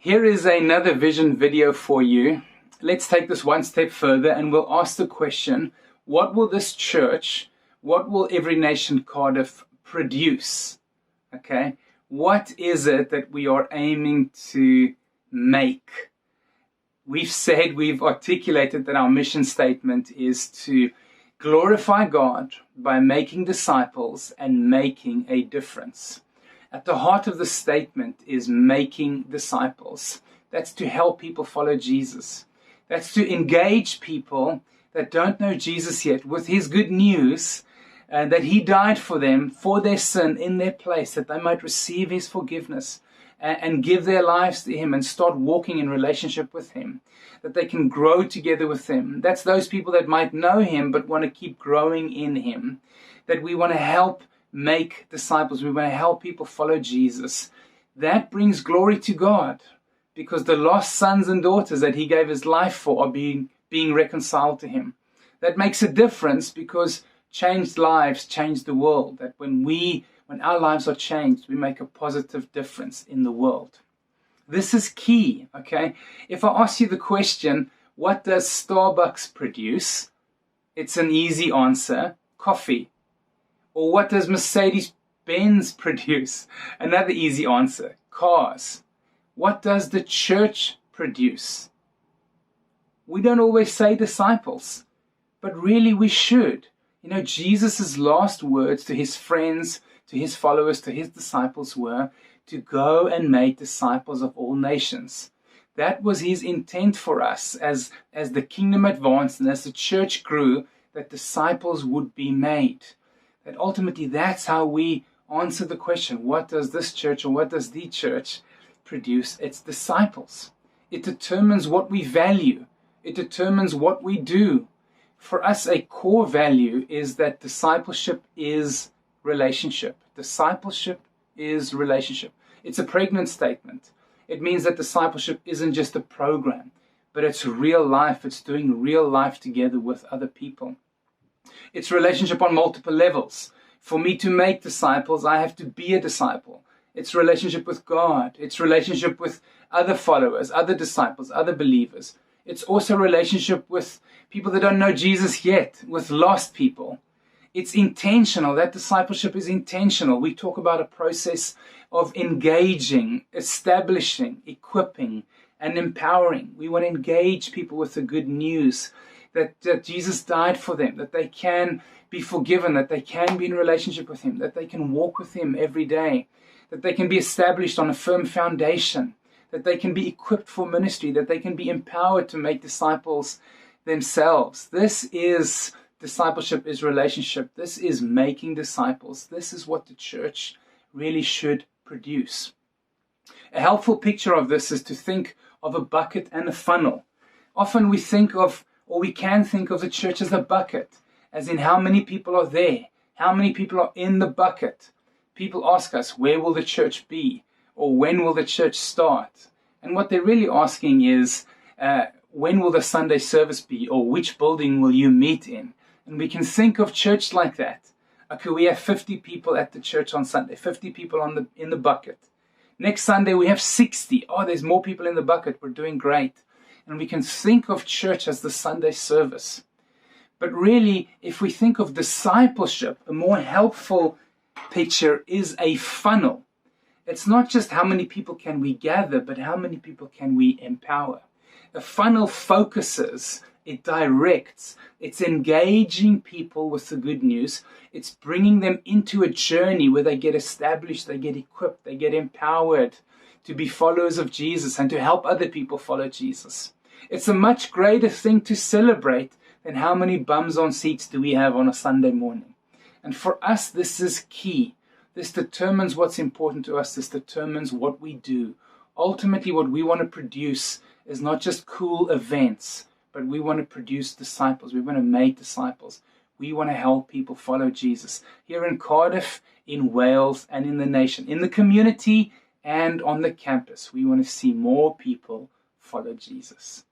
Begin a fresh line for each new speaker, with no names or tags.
Here is another vision video for you. Let's take this one step further and we'll ask the question, what will this church, what will Every Nation Cardiff produce? Okay, what is it that we are aiming to make? We've articulated that our mission statement is to glorify God by making disciples and making a difference. At the heart of the statement is making disciples. That's to help people follow Jesus. That's to engage people that don't know Jesus yet with his good news, that he died for them, for their sin, in their place, that they might receive his forgiveness and give their lives to him and start walking in relationship with him, that they can grow together with him. That's those people that might know him but want to keep growing in him, that we want to help make disciples. We want to help people follow Jesus. That brings glory to God, because the lost sons and daughters that he gave his life for are being reconciled to him. That makes a difference, because changed lives change the world. That when our lives are changed, we make a positive difference in the world. This is key, okay? If I ask you the question, what does Starbucks produce? It's an easy answer: coffee. Or what does Mercedes-Benz produce? Another easy answer: cars. What does the church produce? We don't always say disciples, but really we should. You know, Jesus' last words to his friends, to his followers, to his disciples were to go and make disciples of all nations. That was his intent for us as the kingdom advanced and as the church grew, that disciples would be made. That ultimately that's how we answer the question, what does this church or what does the church produce? It's disciples. It determines what we value. It determines what we do. For us, a core value is that discipleship is relationship. Discipleship is relationship. It's a pregnant statement. It means that discipleship isn't just a program, but it's real life. It's doing real life together with other people. It's relationship on multiple levels. For me to make disciples, I have to be a disciple. It's relationship with God. It's relationship with other followers, other disciples, other believers. It's also relationship with people that don't know Jesus yet, with lost people. It's intentional. That discipleship is intentional. We talk about a process of engaging, establishing, equipping, and empowering. We want to engage people with the good news that Jesus died for them, that they can be forgiven, that they can be in relationship with him, that they can walk with him every day, that they can be established on a firm foundation, that they can be equipped for ministry, that they can be empowered to make disciples themselves. This is discipleship, is relationship. This is making disciples. This is what the church really should produce. A helpful picture of this is to think of a bucket and a funnel. Often we think of, or we can think of the church as a bucket, as in how many people are there, how many people are in the bucket. People ask us, where will the church be? Or when will the church start? And what they're really asking is, when will the Sunday service be? Or which building will you meet in? And we can think of church like that. Okay, we have 50 people at the church on Sunday, 50 people in the bucket. Next Sunday we have 60. Oh, there's more people in the bucket. We're doing great. And we can think of church as the Sunday service. But really, if we think of discipleship, a more helpful picture is a funnel. It's not just how many people can we gather, but how many people can we empower. A funnel focuses, it directs, it's engaging people with the good news. It's bringing them into a journey where they get established, they get equipped, they get empowered to be followers of Jesus and to help other people follow Jesus. It's a much greater thing to celebrate than how many bums on seats do we have on a Sunday morning. And for us, this is key. This determines what's important to us. This determines what we do. Ultimately, what we want to produce is not just cool events, but we want to produce disciples. We want to make disciples. We want to help people follow Jesus here in Cardiff, in Wales, and in the nation, in the community and on the campus. We want to see more people follow Jesus.